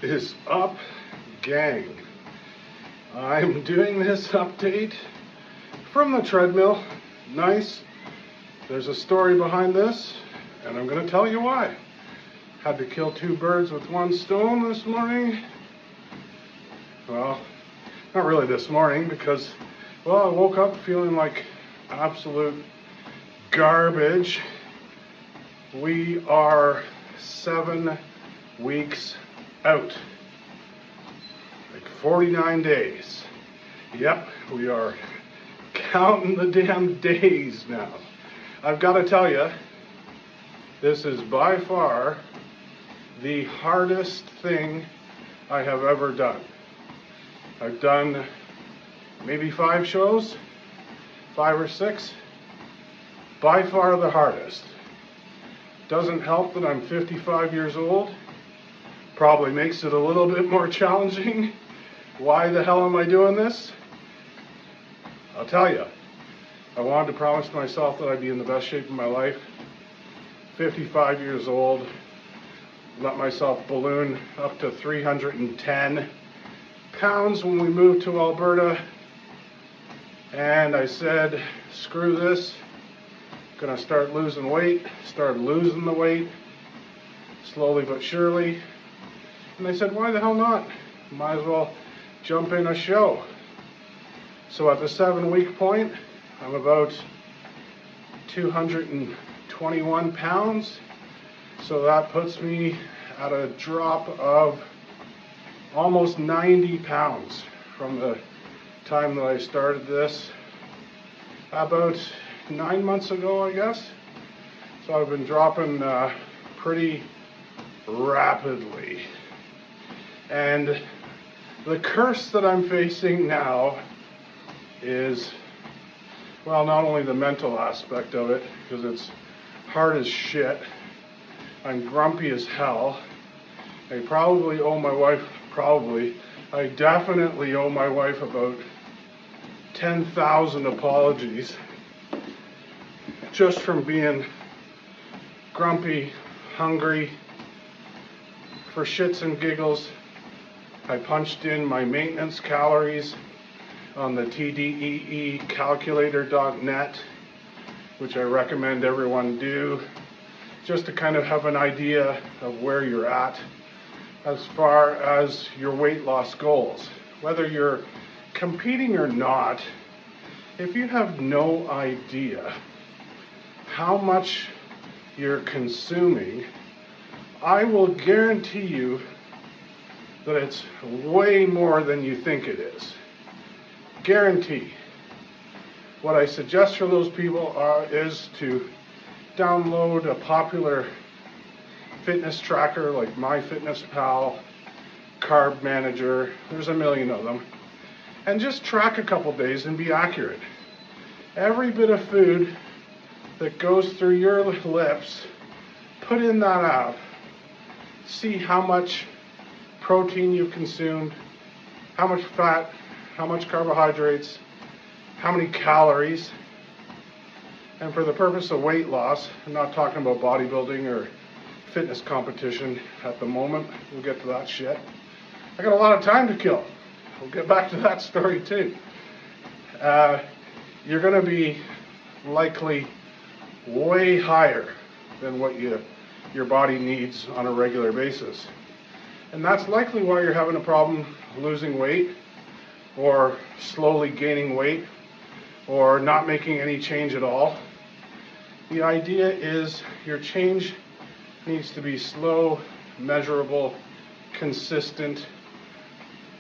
is up, gang? I'm doing this update from the treadmill. Nice. There's a story behind this, and I'm going to tell you why. Had to kill two birds with one stone this morning. Well, not really this morning because, well, I woke up feeling like absolute garbage. We are 7 weeks out. Like 49 days. Yep, we are counting the damn days now. I've got to tell you, this is by far the hardest thing I have ever done. I've done maybe 5 shows, 5 or 6. By far the hardest. Doesn't help that I'm 55 years old. Probably makes it a little bit more challenging. Why the hell am I doing this? I'll tell you. I wanted to promise myself that I'd be in the best shape of my life. 55 years old. Let myself balloon up to 310 pounds when we moved to Alberta. And I said, screw this. Gonna start losing weight. Started losing the weight. Slowly but surely. And they said, why the hell not? Might as well jump in a show. So at the 7-week point, I'm about 221 pounds. So that puts me at a drop of almost 90 pounds from the time that I started this about 9 months ago, I guess. So I've been dropping pretty rapidly. And the curse that I'm facing now is, well, not only the mental aspect of it, because it's hard as shit. I'm grumpy as hell. I probably owe my wife, I definitely owe my wife about 10,000 apologies just from being grumpy, hungry. For shits and giggles, I punched in my maintenance calories on the tdeecalculator.net, which I recommend everyone do, just to kind of have an idea of where you're at as far as your weight loss goals. Whether you're competing or not, if you have no idea how much you're consuming, I will guarantee you that it's way more than you think it is. Guarantee. What I suggest for those people is to download a popular fitness tracker like MyFitnessPal, Carb Manager, there's a million of them, and just track a couple days and be accurate. Every bit of food that goes through your lips, put in that app, see how much protein you've consumed, how much fat, how much carbohydrates, how many calories. And for the purpose of weight loss, I'm not talking about bodybuilding or fitness competition at the moment. We'll get to that shit. I got a lot of time to kill. We'll get back to that story too. You're going to be likely way higher than what your body needs on a regular basis. And that's likely why you're having a problem losing weight or slowly gaining weight or not making any change at all. The idea is your change needs to be slow, measurable, consistent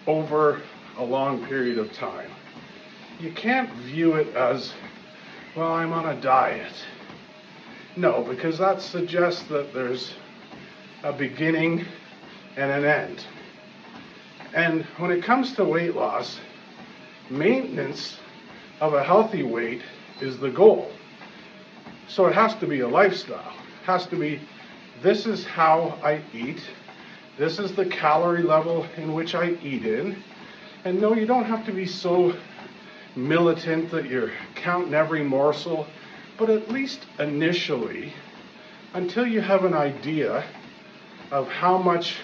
over a long period of time. You can't view it as, well, I'm on a diet. No, because that suggests that there's a beginning and an end. And when it comes to weight loss, maintenance of a healthy weight is the goal. So it has to be a lifestyle. It has to be, this is how I eat. This is the calorie level in which I eat in. And no, you don't have to be so militant that you're counting every morsel, but at least initially, until you have an idea of how much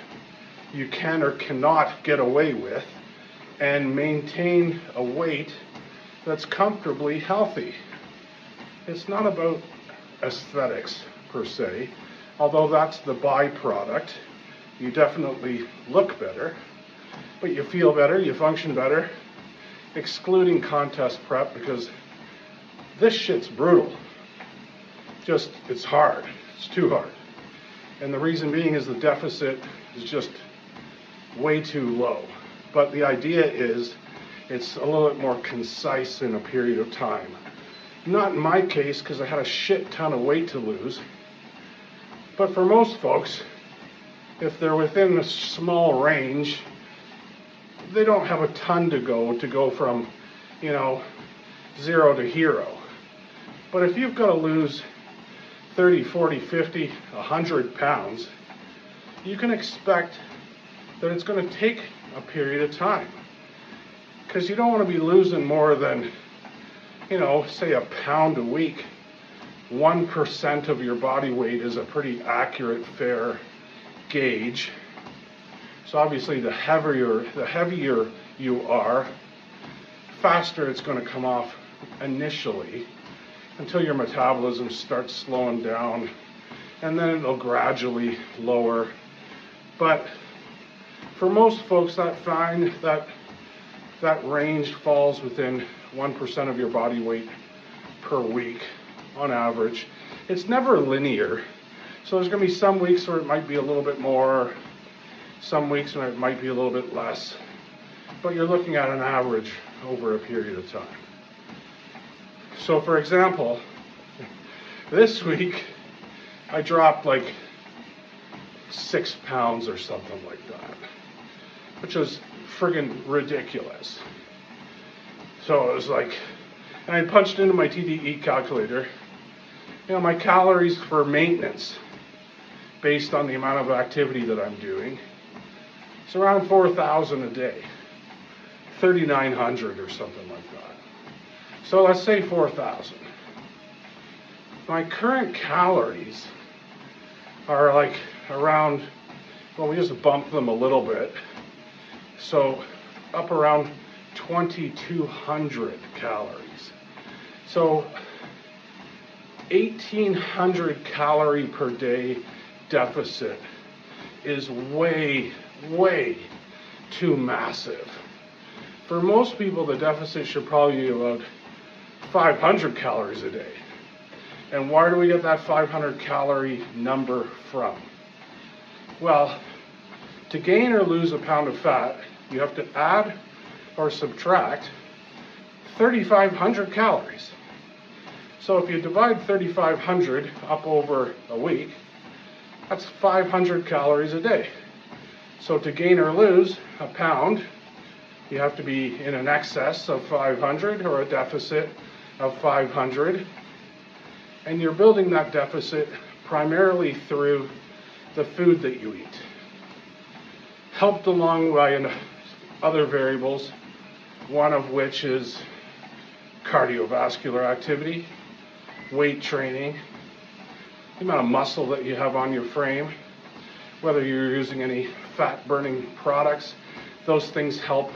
you can or cannot get away with and maintain a weight that's comfortably healthy. It's not about aesthetics per se, although that's the byproduct. You definitely look better, but you feel better, you function better, excluding contest prep, because this shit's brutal. It's hard. It's too hard. And the reason being is the deficit is just way too low. But the idea is it's a little bit more concise in a period of time. Not in my case, because I had a shit ton of weight to lose. But for most folks, if they're within a small range, they don't have a ton to go from, 0 to hero. But if you've got to lose 30, 40, 50, 100 pounds, you can expect that it's going to take a period of time. Because you don't want to be losing more than, say a pound a week. 1% of your body weight is a pretty accurate, fair gauge. So obviously the heavier you are, faster it's going to come off initially until your metabolism starts slowing down, and then it'll gradually lower. But for most folks that find that range falls within 1% of your body weight per week on average. It's never linear. So there's going to be some weeks where it might be a little bit more, some weeks where it might be a little bit less. But you're looking at an average over a period of time. So for example, this week I dropped like 6 pounds or something like that, which was friggin' ridiculous. So it was like, and I punched into my TDE calculator, my calories for maintenance based on the amount of activity that I'm doing. It's around 4,000 a day, 3,900 or something like that. So let's say 4,000. My current calories are like around, we just bumped them a little bit. So up around 2,200 calories. So 1,800 calorie per day deficit is way, way too massive. For most people, the deficit should probably be about 500 calories a day. And where do we get that 500 calorie number from? Well, to gain or lose a pound of fat, you have to add or subtract 3,500 calories. So if you divide 3,500 up over a week, that's 500 calories a day. So to gain or lose a pound, you have to be in an excess of 500 or a deficit of 500. And you're building that deficit primarily through the food that you eat, helped along by other variables, one of which is cardiovascular activity, weight training, the amount of muscle that you have on your frame, whether you're using any fat burning products. Those things help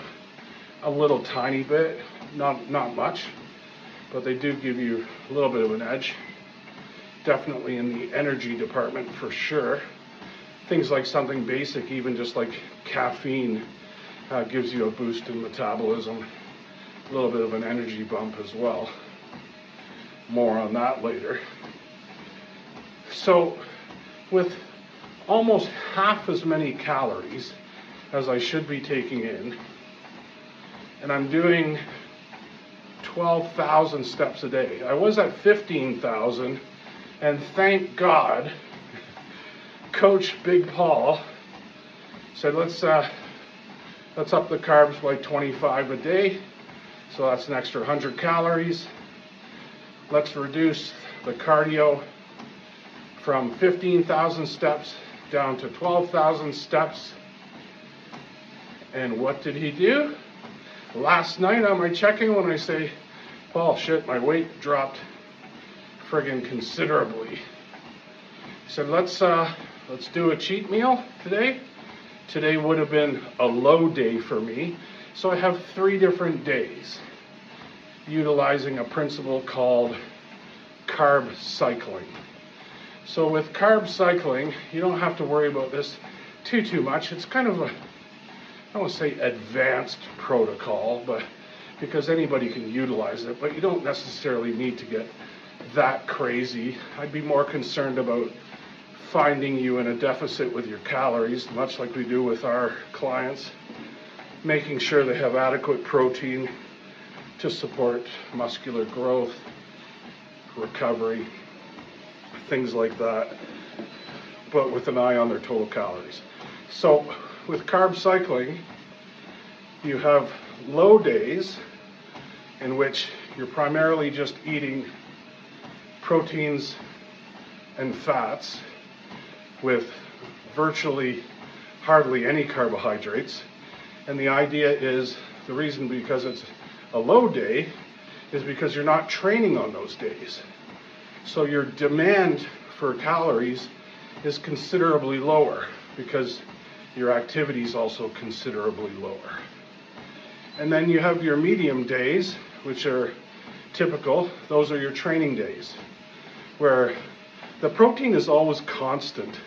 a little tiny bit, not much, but they do give you a little bit of an edge. Definitely in the energy department for sure. Things like something basic, even just like caffeine, gives you a boost in metabolism, a little bit of an energy bump as well. More on that later. So with almost half as many calories as I should be taking in, and I'm doing 12,000 steps a day. I was at 15,000, and thank God, Coach Big Paul said, let's up the carbs by 25 a day, so that's an extra 100 calories. Let's reduce the cardio from 15,000 steps down to 12,000 steps. And what did he do? Last night on my check-in, when I say, Paul, shit, my weight dropped friggin' considerably. He said, let's do a cheat meal today. Today would have been a low day for me. So I have 3 different days utilizing a principle called carb cycling. So with carb cycling, you don't have to worry about this too much. It's kind of a, I don't want to say advanced protocol, but because anybody can utilize it, but you don't necessarily need to get that crazy. I'd be more concerned about finding you in a deficit with your calories, much like we do with our clients, making sure they have adequate protein to support muscular growth, recovery, things like that, but with an eye on their total calories. So with carb cycling, you have low days in which you're primarily just eating proteins and fats with virtually hardly any carbohydrates. And the idea is, the reason because it's a low day is because you're not training on those days. So your demand for calories is considerably lower because your activity is also considerably lower. And then you have your medium days, which are typical. Those are your training days, where the protein is always constant.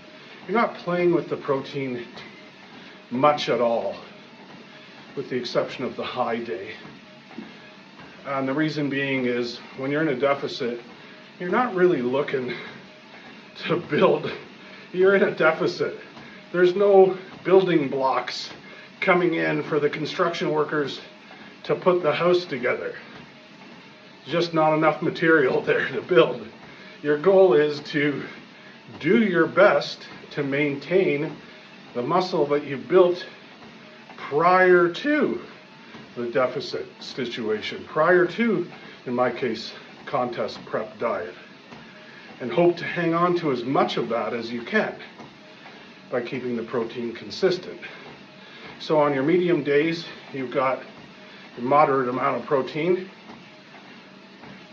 You're not playing with the protein much at all, with the exception of the high day. And the reason being is when you're in a deficit, you're not really looking to build. You're in a deficit. There's no building blocks coming in for the construction workers to put the house together. Just not enough material there to build. Your goal is to do your best to maintain the muscle that you built prior to the deficit situation, prior to, in my case, contest prep diet, and hope to hang on to as much of that as you can by keeping the protein consistent. So on your medium days, you've got a moderate amount of protein.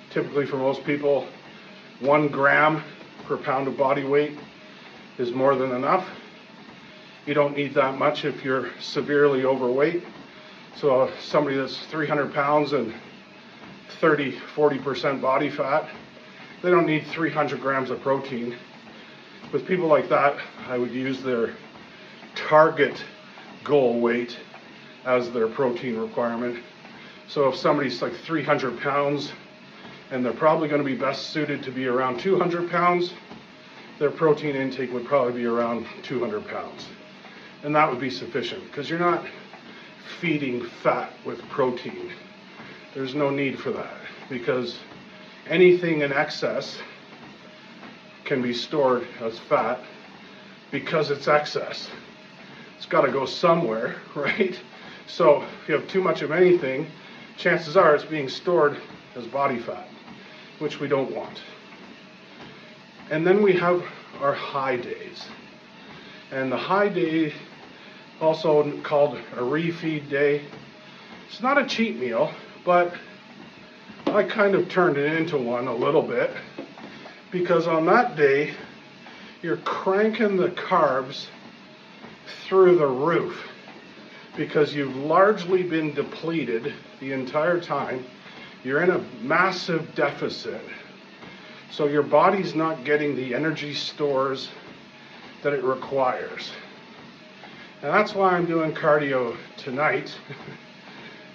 Typically for most people, 1 gram per pound of body weight is more than enough. You don't need that much if you're severely overweight. So somebody that's 300 pounds and 40% body fat, they don't need 300 grams of protein. With people like that, I would use their target goal weight as their protein requirement. So if somebody's like 300 pounds and they're probably going to be best suited to be around 200 pounds, their protein intake would probably be around 200 pounds. And that would be sufficient because you're not feeding fat with protein. There's no need for that because anything in excess can be stored as fat because it's excess. It's got to go somewhere, right? So if you have too much of anything, chances are it's being stored as body fat, which we don't want. And then we have our high days. And the high day, also called a refeed day, it's not a cheat meal, but I kind of turned it into one a little bit because on that day, you're cranking the carbs through the roof because you've largely been depleted the entire time. You're in a massive deficit. So your body's not getting the energy stores that it requires. And that's why I'm doing cardio tonight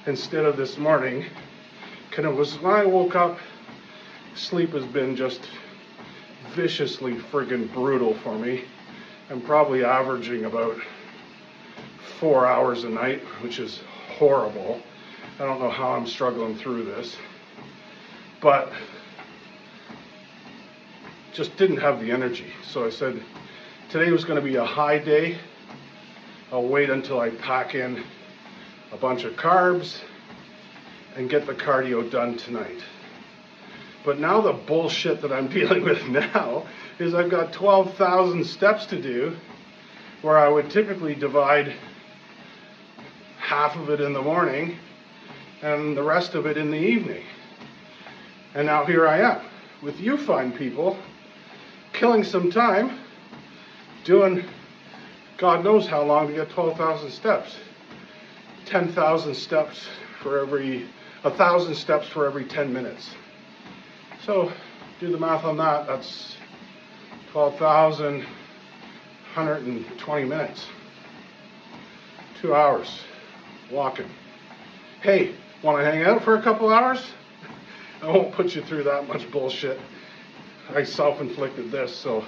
instead of this morning. Because it was when I woke up, sleep has been just viciously friggin' brutal for me. I'm probably averaging about 4 hours a night, which is horrible. I don't know how I'm struggling through this. But just didn't have the energy. So I said, today was going to be a high day. I'll wait until I pack in a bunch of carbs and get the cardio done tonight. But now the bullshit that I'm dealing with now is I've got 12,000 steps to do where I would typically divide half of it in the morning and the rest of it in the evening. And now here I am with you fine people killing some time doing God knows how long to get 12,000 steps. 10,000 steps for every, 1,000 steps for every 10 minutes. So do the math on that. That's 12,120 minutes. 2 hours walking. Hey, want to hang out for a couple hours? I won't put you through that much bullshit. I self-inflicted this, so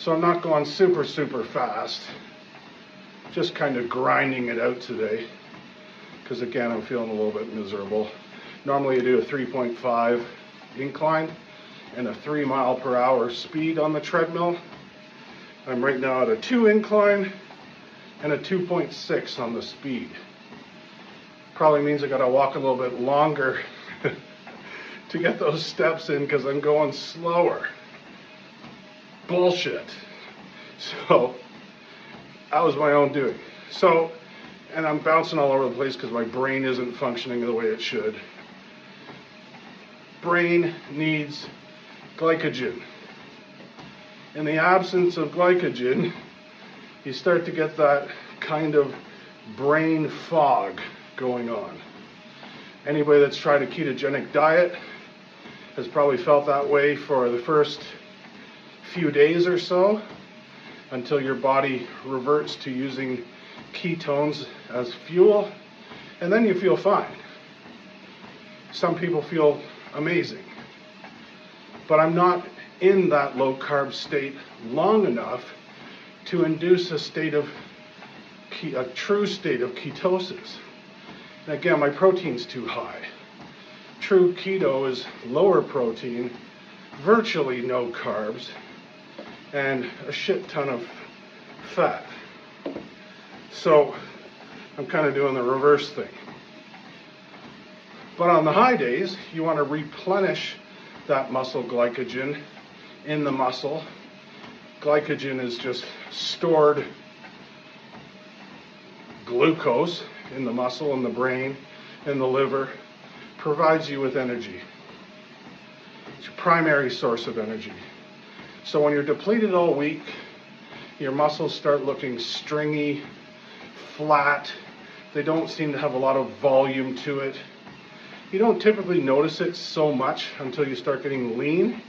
I'm not going super fast. Just kind of grinding it out today, because again, I'm feeling a little bit miserable. Normally I do a 3.5 incline and a 3 mile per hour speed on the treadmill. I'm right now at a 2 incline and a 2.6 on the speed. Probably means I gotta walk a little bit longer to get those steps in because I'm going slower. Bullshit. So that was my own doing. So, and I'm bouncing all over the place because my brain isn't functioning the way it should. Brain needs glycogen. In the absence of glycogen, you start to get that kind of brain fog going on. Anybody that's tried a ketogenic diet has probably felt that way for the first few days or so, until your body reverts to using ketones as fuel, and then you feel fine. Some people feel amazing, but I'm not in that low carb state long enough to induce a true state of ketosis. And again, my protein's too high. True keto is lower protein, virtually no carbs, and a shit ton of fat. So I'm kind of doing the reverse thing. But on the high days, you want to replenish that muscle glycogen in the muscle. Glycogen is just stored glucose in the muscle, in the brain, in the liver. Provides you with energy. It's your primary source of energy. So when you're depleted all week, your muscles start looking stringy, flat. They don't seem to have a lot of volume to it. You don't typically notice it so much until you start getting lean.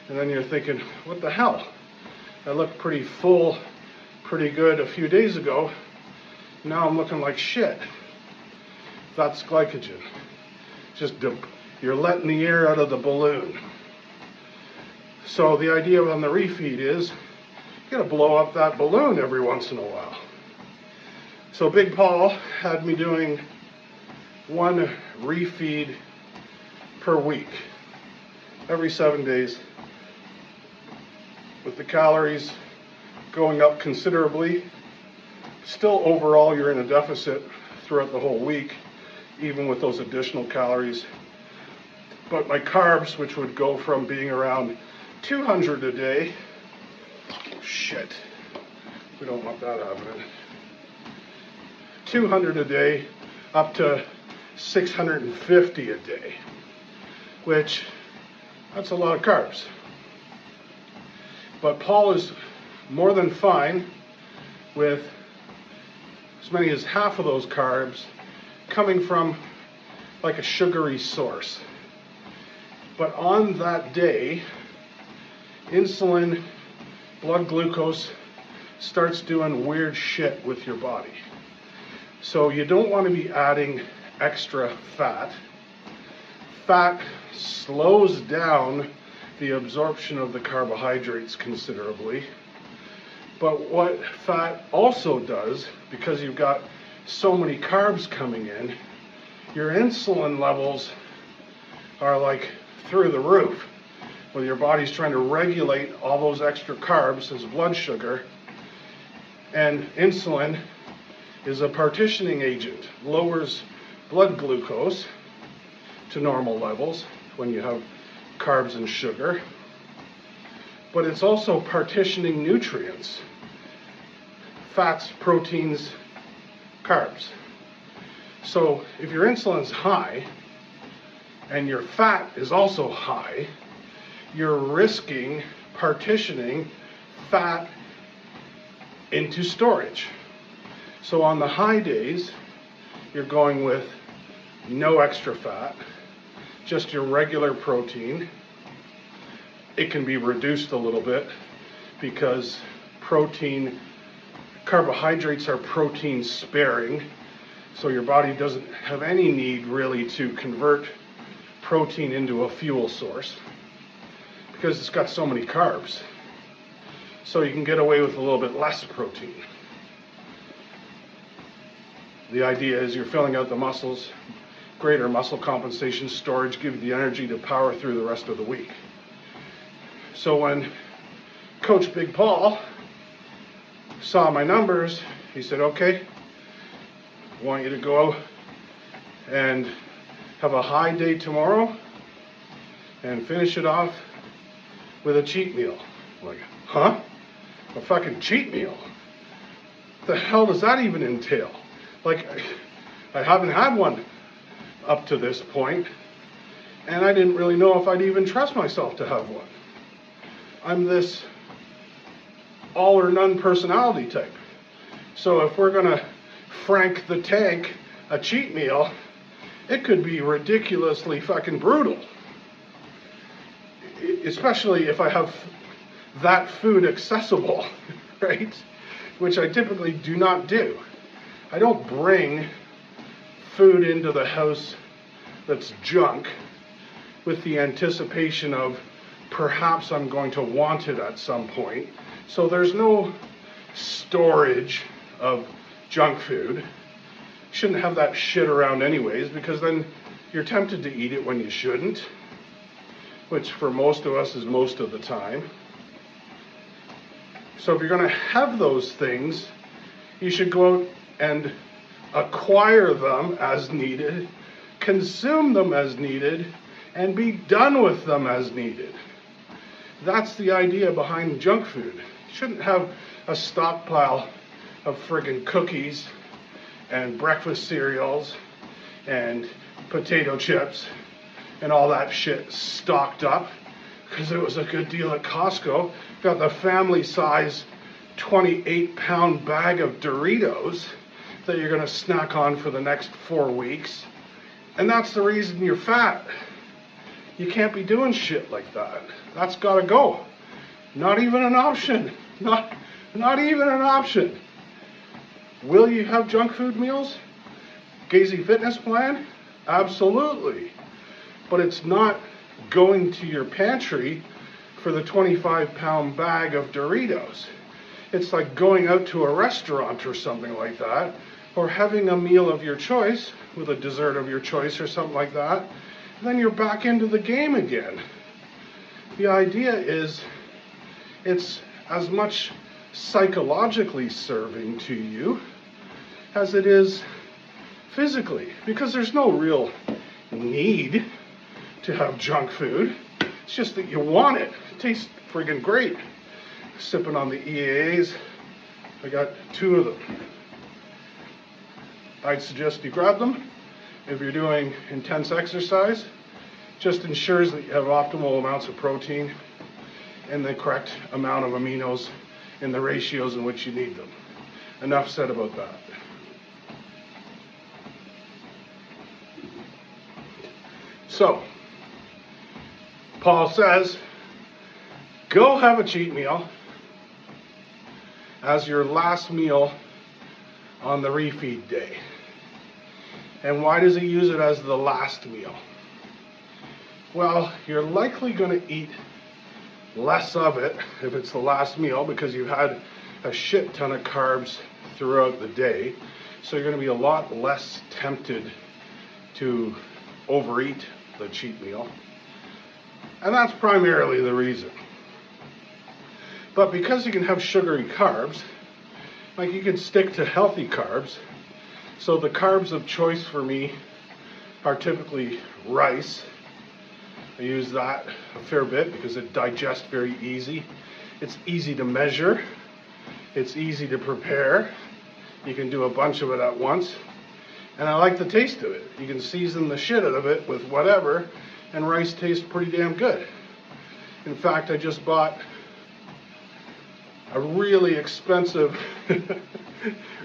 And then you're thinking, what the hell? I looked pretty full, pretty good a few days ago. Now I'm looking like shit. That's glycogen. You're letting the air out of the balloon. So the idea on the refeed is you gotta blow up that balloon every once in a while. So Big Paul had me doing 1 refeed per week, every 7 days, with the calories going up considerably. Still overall you're in a deficit throughout the whole week, even with those additional calories. But my carbs, which would go from being around 200 a day, shit, we don't want that happening, 200 a day up to 650 a day, which that's a lot of carbs. But Paul is more than fine with as many as half of those carbs coming from like a sugary source. But on that day, insulin, blood glucose starts doing weird shit with your body. So you don't want to be adding extra fat. Fat slows down the absorption of the carbohydrates considerably. But what fat also does, because you've got so many carbs coming in, your insulin levels are like through the roof, where your body's trying to regulate all those extra carbs as blood sugar. And insulin is a partitioning agent, lowers blood glucose to normal levels when you have carbs and sugar, but it's also partitioning nutrients, fats, proteins, carbs. So if your insulin's high and your fat is also high, you're risking partitioning fat into storage. So on the high days, you're going with no extra fat, just your regular protein. It can be reduced a little bit because carbohydrates are protein sparing, so your body doesn't have any need really to convert protein into a fuel source because it's got so many carbs. So you can get away with a little bit less protein. The idea is you're filling out the muscles, greater muscle compensation, storage, give you the energy to power through the rest of the week. So when Coach Big Paul saw my numbers, he said, okay, I want you to go out and have a high day tomorrow and finish it off with a cheat meal. I'm like, huh? A fucking cheat meal? What the hell does that even entail? Like, I haven't had one up to this point, and I didn't really know if I'd even trust myself to have one. I'm this all or none personality type. So if we're gonna Frank the Tank a cheat meal, it could be ridiculously fucking brutal. Especially if I have that food accessible, right? Which I typically do not do. I don't bring food into the house that's junk with the anticipation of perhaps I'm going to want it at some point. So there's no storage of junk food. Shouldn't have that shit around anyways, because then you're tempted to eat it when you shouldn't, which for most of us is most of the time. So if you're going to have those things, you should go out and acquire them as needed, consume them as needed, and be done with them as needed. That's the idea behind junk food. You shouldn't have a stockpile of friggin' cookies and breakfast cereals and potato chips and all that shit stocked up because it was a good deal at Costco. Got the family size 28-pound bag of Doritos that you're going to snack on for the next 4 weeks. And that's the reason you're fat. You can't be doing shit like that. That's got to go. Not even an option. Not even an option. Will you have junk food meals? Gazy fitness plan? Absolutely. But it's not going to your pantry for the 25-pound bag of Doritos. It's like going out to a restaurant or something like that, or having a meal of your choice with a dessert of your choice or something like that. Then you're back into the game again. The idea is it's as much psychologically serving to you as it is physically, because there's no real need to have junk food. It's just that you want it. It tastes friggin' great. Sipping on the EAAs. I got 2 of them. I'd suggest you grab them. If you're doing intense exercise, just ensures that you have optimal amounts of protein and the correct amount of aminos in the ratios in which you need them. Enough said about that. So, Paul says, go have a cheat meal as your last meal on the refeed day. And why does he use it as the last meal? Well, you're likely going to eat less of it if it's the last meal because you've had a shit ton of carbs throughout the day. So you're going to be a lot less tempted to overeat the cheat meal. And that's primarily the reason. But because you can have sugary carbs, like you can stick to healthy carbs. So the carbs of choice for me are typically rice. I use that a fair bit because it digests very easy. It's easy to measure. It's easy to prepare. You can do a bunch of it at once. And I like the taste of it. You can season the shit out of it with whatever, and rice tastes pretty damn good. In fact, I just bought a really expensive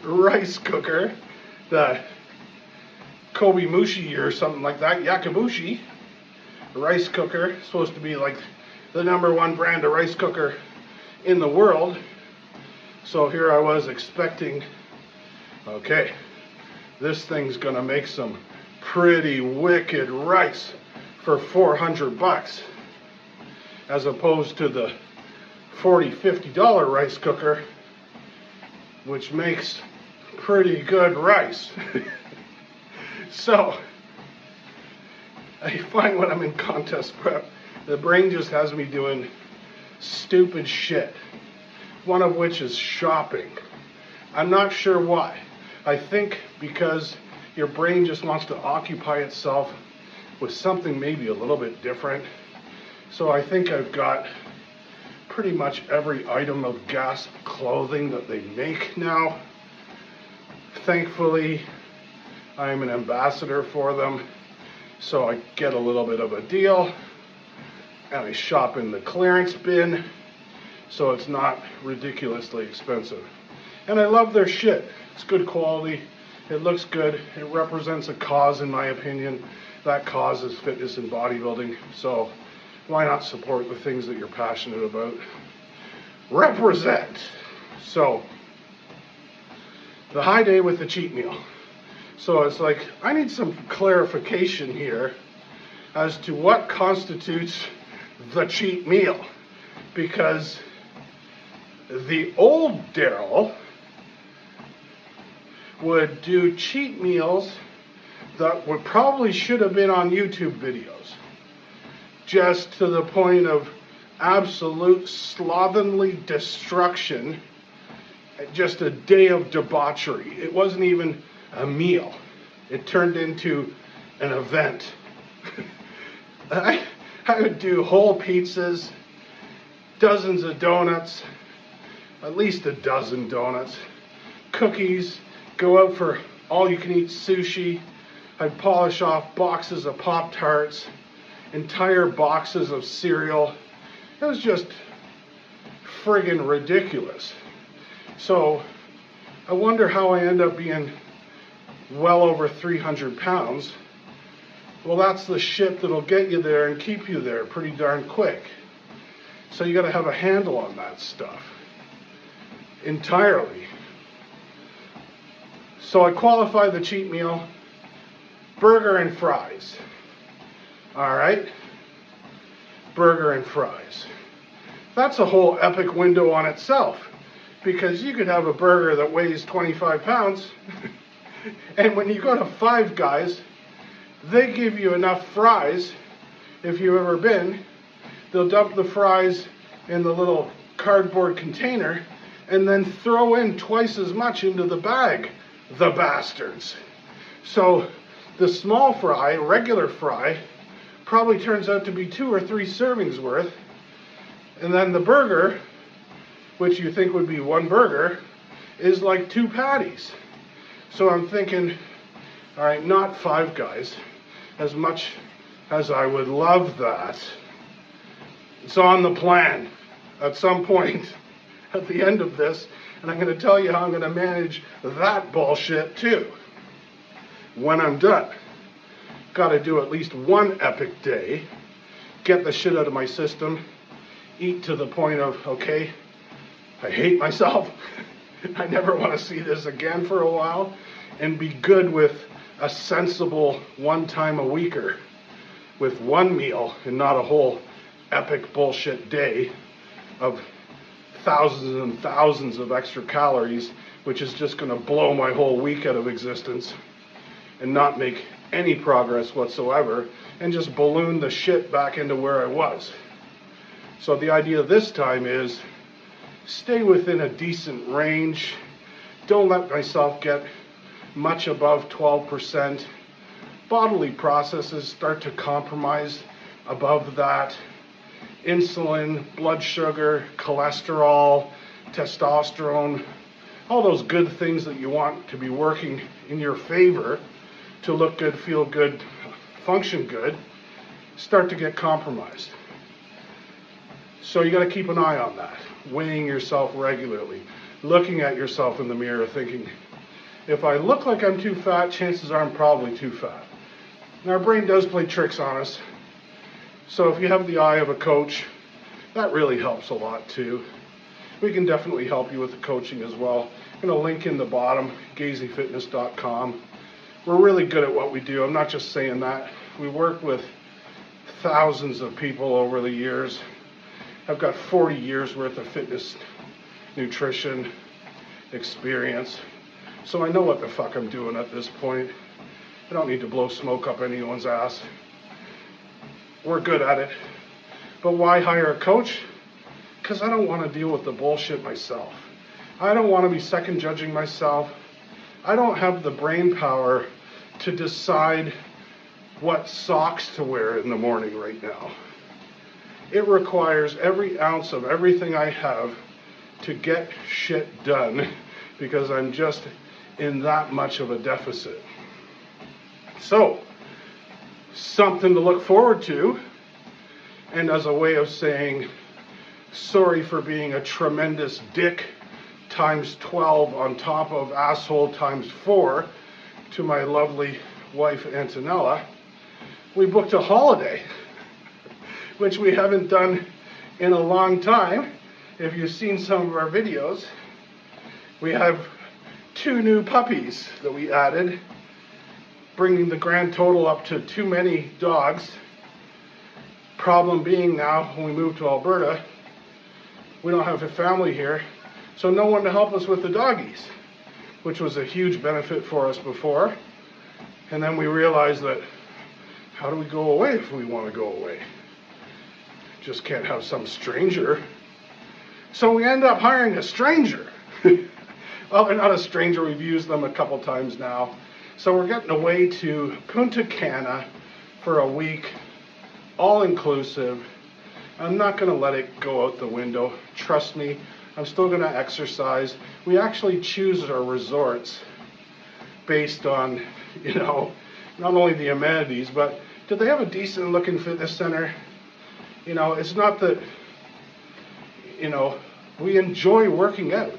rice cooker, the Kobe Mushi or something like that, Yakimushi rice cooker, supposed to be like the #1 brand of rice cooker in the world. So here I was expecting, okay, this thing's gonna make some pretty wicked rice for $400, as opposed to the $40, $50 rice cooker, which makes pretty good rice. So I find when I'm in contest prep, the brain just has me doing stupid shit. One of which is shopping. I'm not sure why. I think because your brain just wants to occupy itself with something maybe a little bit different. So I think I've got pretty much every item of Gasp clothing that they make now. Thankfully, I'm an ambassador for them, so I get a little bit of a deal, and I shop in the clearance bin, so it's not ridiculously expensive. And I love their shit. It's good quality, it looks good, it represents a cause in my opinion. That cause is fitness and bodybuilding, so why not support the things that you're passionate about? Represent! So, the high day with the cheat meal. So it's like, I need some clarification here as to what constitutes the cheat meal. Because the old Daryl would do cheat meals that would probably should have been on YouTube videos. Just to the point of absolute slovenly destruction, just a day of debauchery. It wasn't even a meal. It turned into an event. I would do whole pizzas, dozens of donuts, at least a dozen donuts, cookies, go out for all-you-can-eat sushi. I'd polish off boxes of Pop-Tarts, entire boxes of cereal. It was just friggin' ridiculous. So I wonder how I end up being well over 300 pounds. Well, that's the shit that'll get you there and keep you there pretty darn quick. So you gotta have a handle on that stuff entirely. So I qualify the cheat meal, burger and fries. All right, burger and fries. That's a whole epic window on itself, because you could have a burger that weighs 25 pounds, and when you go to Five Guys, they give you enough fries. If you've ever been, they'll dump the fries in the little cardboard container and then throw in twice as much into the bag, the bastards. So the small fry, regular fry, probably turns out to be 2 or 3 servings worth, and then the burger, which you think would be one burger, is like 2 patties. So I'm thinking, all right, not Five Guys, as much as I would love that. It's on the plan at some point at the end of this, and I'm going to tell you how I'm going to manage that bullshit too when I'm done. Got to do at least one epic day, get the shit out of my system, eat to the point of, okay, I hate myself, I never want to see this again for a while, and be good with a sensible one time a weeker with one meal and not a whole epic bullshit day of thousands and thousands of extra calories, which is just going to blow my whole week out of existence and not make any progress whatsoever, and just balloon the shit back into where I was. So the idea this time is stay within a decent range. Don't let myself get much above 12%. Bodily processes start to compromise above that. Insulin, blood sugar, cholesterol, testosterone, all those good things that you want to be working in your favor to look good, feel good, function good, start to get compromised. So you got to keep an eye on that, weighing yourself regularly, looking at yourself in the mirror, thinking, if I look like I'm too fat, chances are I'm probably too fat. And our brain does play tricks on us. So if you have the eye of a coach, that really helps a lot too. We can definitely help you with the coaching as well. I'm going to link in the bottom, gazyfitness.com. We're really good at what we do. I'm not just saying that. We work with thousands of people over the years. I've got 40 years worth of fitness, nutrition, experience. So I know what the fuck I'm doing at this point. I don't need to blow smoke up anyone's ass. We're good at it. But why hire a coach? Because I don't want to deal with the bullshit myself. I don't want to be second judging myself. I don't have the brain power to decide what socks to wear in the morning right now. It requires every ounce of everything I have to get shit done because I'm just in that much of a deficit. So, something to look forward to, and as a way of saying sorry for being a tremendous dick times 12 on top of asshole times 4 to my lovely wife Antonella, we booked a holiday, which we haven't done in a long time. If you've seen some of our videos, we have 2 new puppies that we added, bringing the grand total up to too many dogs. Problem being now, when we moved to Alberta, we don't have a family here, so no one to help us with the doggies, which was a huge benefit for us before. And then we realized that, how do we go away if we want to go away? Just can't have some stranger. So we end up hiring a stranger. Well, they're not a stranger, we've used them a couple times now. So we're getting away to Punta Cana for a week, all inclusive. I'm not going to let it go out the window. Trust me, I'm still going to exercise. We actually choose our resorts based on, not only the amenities, but do they have a decent looking fitness center? It's not that, we enjoy working out.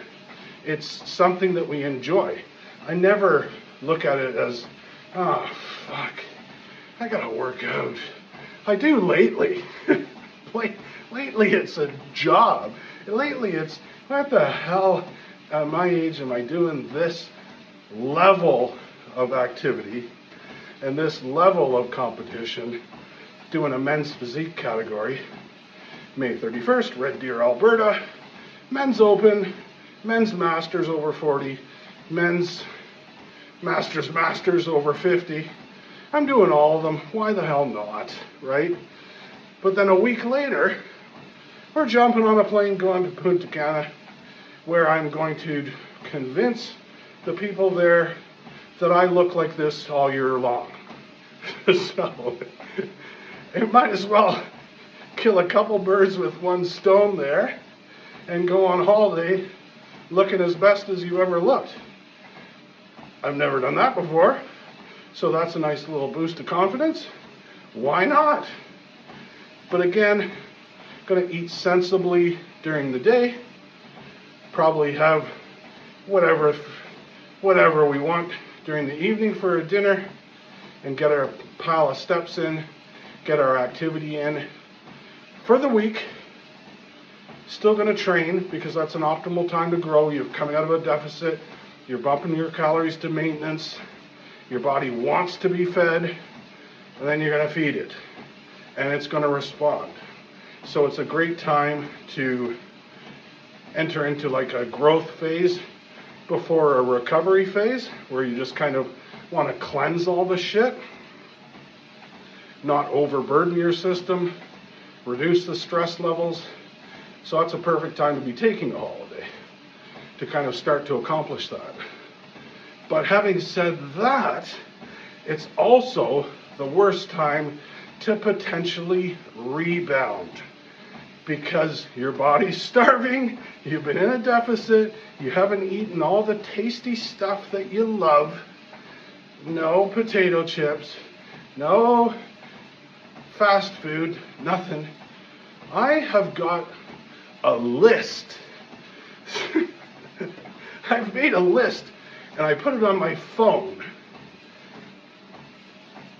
It's something that we enjoy. I never look at it as, oh, fuck, I gotta work out. I do lately. Lately it's a job. Lately it's, what the hell at my age am I doing this level of activity and this level of competition, doing a men's physique category, May 31st, Red Deer, Alberta, men's open, men's masters over 40, men's masters over 50. I'm doing all of them. Why the hell not, right? But then a week later, we're jumping on a plane going to Punta Cana, where I'm going to convince the people there that I look like this all year long. So, it might as well kill a couple birds with one stone there and go on holiday looking as best as you ever looked. I've never done that before, so that's a nice little boost of confidence. Why not? But again, going to eat sensibly during the day, probably have whatever we want during the evening for a dinner, and get our pile of steps in, get our activity in. For the week, still going to train because that's an optimal time to grow. You're coming out of a deficit, you're bumping your calories to maintenance, your body wants to be fed, and then you're going to feed it, and it's going to respond. So it's a great time to enter into like a growth phase before a recovery phase, where you just kind of want to cleanse all the shit, not overburden your system, reduce the stress levels. So that's a perfect time to be taking a holiday, to kind of start to accomplish that. But having said that, it's also the worst time to potentially rebound, because your body's starving, you've been in a deficit, you haven't eaten all the tasty stuff that you love, no potato chips, no fast food, nothing. I have got a list. I've made a list and I put it on my phone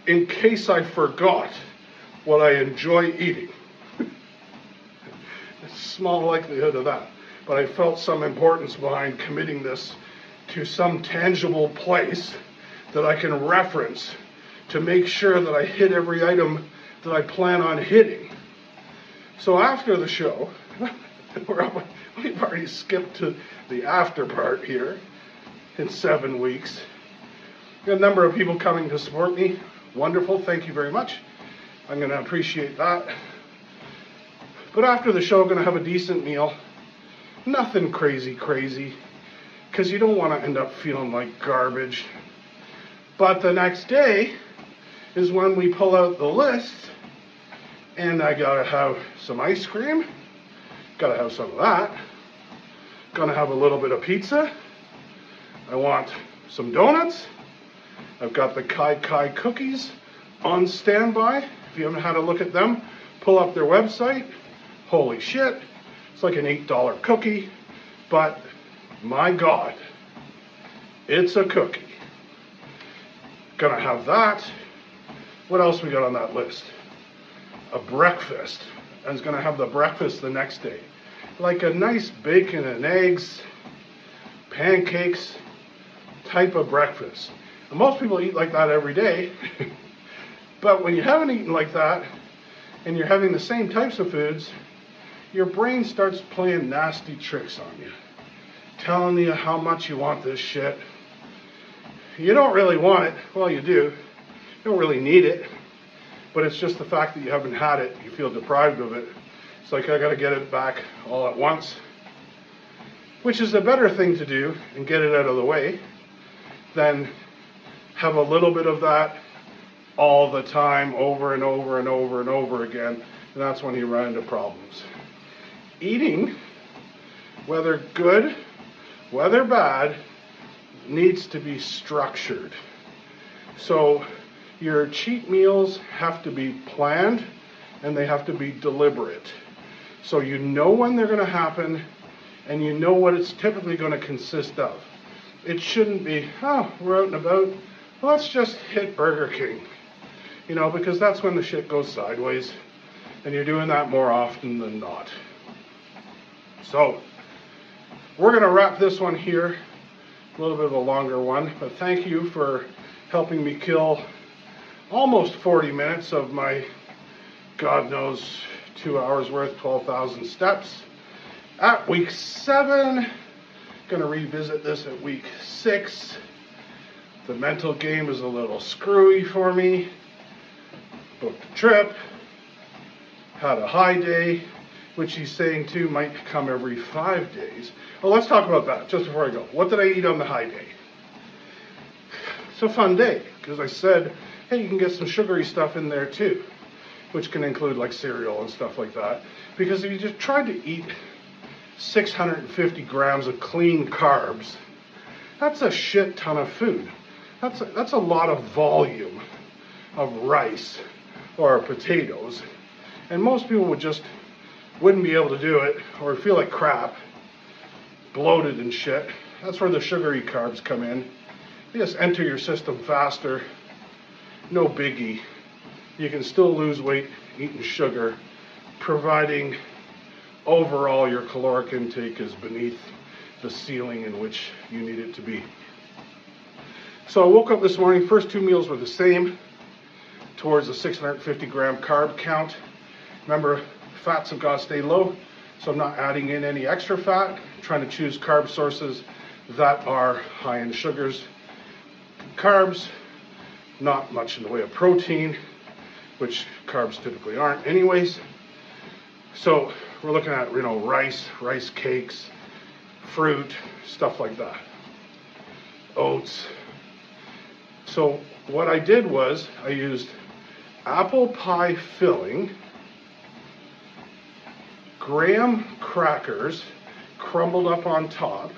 in case I forgot what I enjoy eating. Small likelihood of that, but I felt some importance behind committing this to some tangible place that I can reference to make sure that I hit every item that I plan on hitting. So after the show, we've already skipped to the after part here in 7 weeks. Got a number of people coming to support me. Wonderful, thank you very much. I'm going to appreciate that. But after the show, I'm going to have a decent meal. Nothing crazy, because you don't want to end up feeling like garbage. But the next day is when we pull out the list, and I got to have some ice cream. Got to have some of that. Going to have a little bit of pizza. I want some donuts. I've got the Kai cookies on standby. If you haven't had a look at them, pull up their website. Holy shit, it's like an $8 cookie, but my God, it's a cookie. Gonna have that. What else we got on that list? A breakfast. I was gonna have the breakfast the next day. Like a nice bacon and eggs, pancakes type of breakfast. And most people eat like that every day, but when you haven't eaten like that, and you're having the same types of foods, your brain starts playing nasty tricks on you, telling you how much you want this shit. You don't really want it. Well, you do. You don't really need it, but it's just the fact that you haven't had it. You feel deprived of it. It's like, I got to get it back all at once, which is a better thing to do and get it out of the way than have a little bit of that all the time, over and over and over and over again, and that's when you run into problems. Eating, whether good, whether bad, needs to be structured. So your cheat meals have to be planned and they have to be deliberate. So you know when they're going to happen and you know what it's typically going to consist of. It shouldn't be, oh, we're out and about, let's just hit Burger King. You know, because that's when the shit goes sideways, and you're doing that more often than not. So, we're going to wrap this one here, a little bit of a longer one, but thank you for helping me kill almost 40 minutes of my, God knows, 2 hours worth, 12,000 steps. At week 7, going to revisit this at week 6. The mental game is a little screwy for me. Booked a trip, had a high day, which he's saying too might come every 5 days. Well, let's talk about that just before I go. What did I eat on the high day? It's a fun day, because I said, hey, you can get some sugary stuff in there too, which can include like cereal and stuff like that. Because if you just tried to eat 650 grams of clean carbs, that's a shit ton of food. That's a lot of volume of rice or potatoes, and most people wouldn't be able to do it, or feel like crap, bloated and shit. That's where the sugary carbs come in. They just enter your system faster. No biggie. You can still lose weight eating sugar, providing overall your caloric intake is beneath the ceiling in which you need it to be. So I woke up this morning, first 2 meals were the same, towards the 650 gram carb count. Remember, fats have got to stay low, so I'm not adding in any extra fat. I'm trying to choose carb sources that are high in sugars. Carbs, not much in the way of protein, which carbs typically aren't anyways. So we're looking at, rice cakes, fruit, stuff like that. Oats. So what I did was I used apple pie filling, graham crackers crumbled up on top,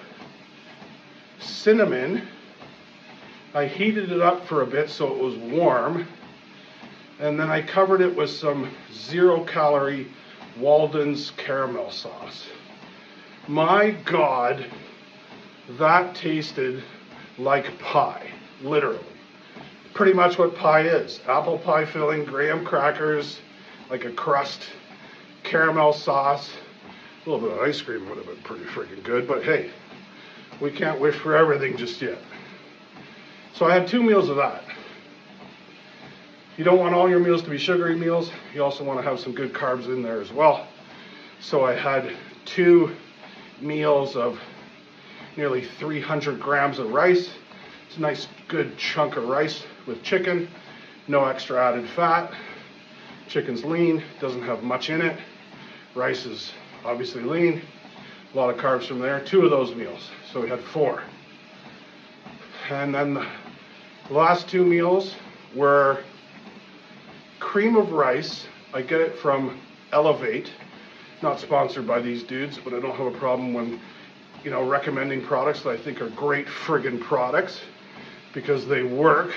cinnamon. I heated it up for a bit so it was warm, and then I covered it with some 0-calorie Walden's caramel sauce. My God, that tasted like pie, literally. Pretty much what pie is. Apple pie filling, graham crackers, like a crust, caramel sauce. A little bit of ice cream would have been pretty freaking good, but hey, we can't wish for everything just yet. So I had 2 meals of that. You don't want all your meals to be sugary meals. You also want to have some good carbs in there as well. So I had 2 meals of nearly 300 grams of rice. It's a nice good chunk of rice with chicken, no extra added fat. Chicken's lean, doesn't have much in it. Rice is obviously lean, a lot of carbs from there. 2 of those meals, so we had 4. And then the last 2 meals were cream of rice. I get it from Elevate, not sponsored by these dudes, but I don't have a problem when, you know, recommending products that I think are great friggin' products, because they work,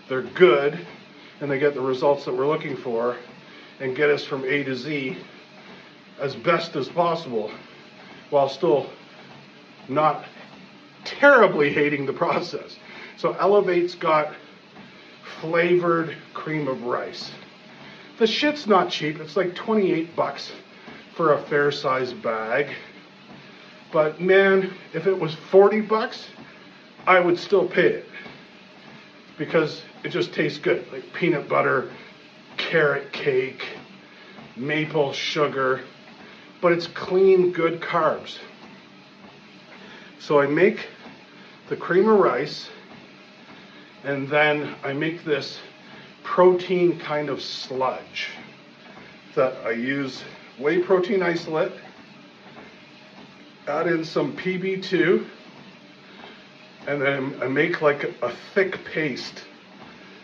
they're good, and they get the results that we're looking for and get us from A to Z as best as possible while still not terribly hating the process. So Elevate's got flavored cream of rice. The shit's not cheap. It's like 28 bucks for a fair sized bag. But man, if it was 40 bucks, I would still pay it, because it just tastes good. Like peanut butter, carrot cake, maple sugar, but it's clean, good carbs. So I make the cream of rice, and then I make this protein kind of sludge that I use whey protein isolate, add in some PB2, and then I make like a thick paste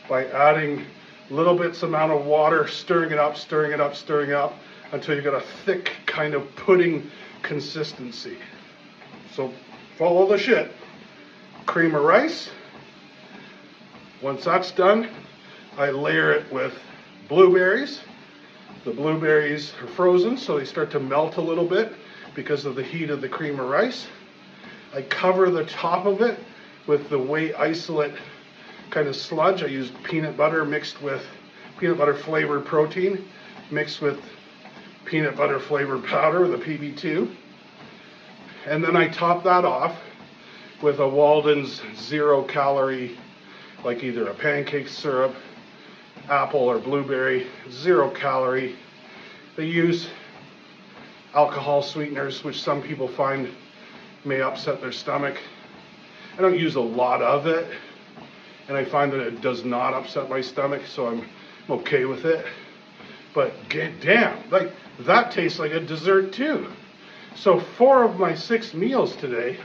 by adding little bits amount of water, stirring it up, stirring it up, stirring it up, until you get a thick kind of pudding consistency. So follow the shit. Cream of rice. Once that's done, I layer it with blueberries. The blueberries are frozen, so they start to melt a little bit because of the heat of the cream of rice. I cover the top of it with the whey isolate kind of sludge. I used peanut butter mixed with peanut butter flavored protein mixed with peanut butter flavored powder, the PB2. And then I top that off with a Walden's 0 calorie, like either a pancake syrup, apple or blueberry, 0 calorie. They use alcohol sweeteners, which some people find may upset their stomach. I don't use a lot of it, and I find that it does not upset my stomach, so I'm okay with it. But damn, like that tastes like a dessert too. So 4 of my 6 meals today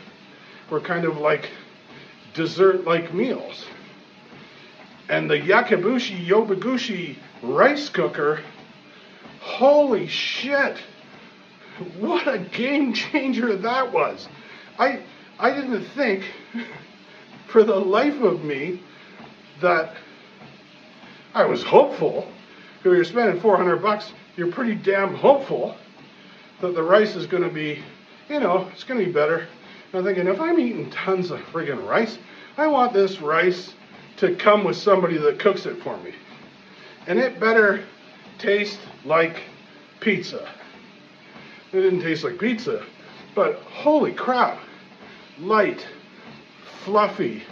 were kind of like dessert-like meals. And the Yakibushi Yobagushi rice cooker, holy shit, what a game changer that was. I didn't think for the life of me that I was hopeful. If you're spending 400 bucks, you're pretty damn hopeful that the rice is going to be, you know, it's going to be better. And I'm thinking, if I'm eating tons of friggin' rice, I want this rice to come with somebody that cooks it for me. And it better taste like pizza. It didn't taste like pizza, but holy crap. Light, fluffy,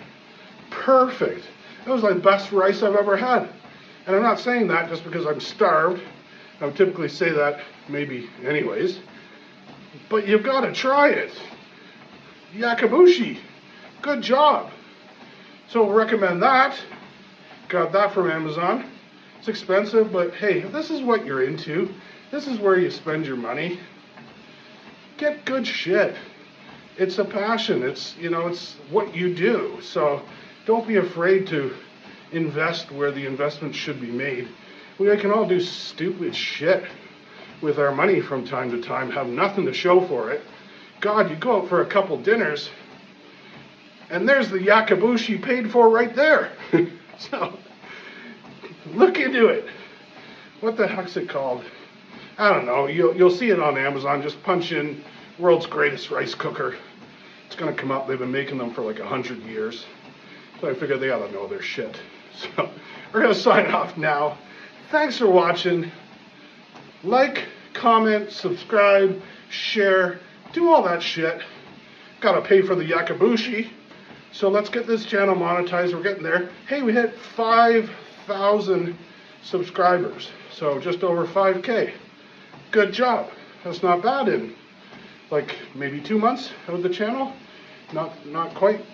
perfect. That was like the best rice I've ever had. And I'm not saying that just because I'm starved. I would typically say that maybe anyways. But you've got to try it. Yakibushi, good job. So recommend that. Got that from Amazon. It's expensive, but hey, if this is what you're into, this is where you spend your money, get good shit. It's a passion. It's, you know, it's what you do. So don't be afraid to invest where the investment should be made. We can all do stupid shit with our money from time to time, have nothing to show for it. God, you go out for a couple dinners, and there's the Yakibushi paid for right there. So, look into it. What the heck's it called? I don't know, you'll see it on Amazon. Just punch in world's greatest rice cooker. It's gonna come up. They've been making them for like 100 years. So I figured they ought to know their shit. So we're gonna sign off now. Thanks for watching. Like, comment, subscribe, share, do all that shit. Gotta pay for the Yakabushi. So let's get this channel monetized. We're getting there. Hey, we hit 5,000 subscribers. So just over 5K. Good job. That's not bad in like maybe 2 months of the channel. Not quite.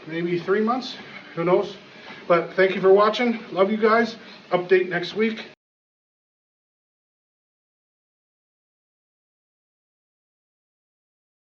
Maybe 3 months. Who knows? But thank you for watching. Love you guys. Update next week.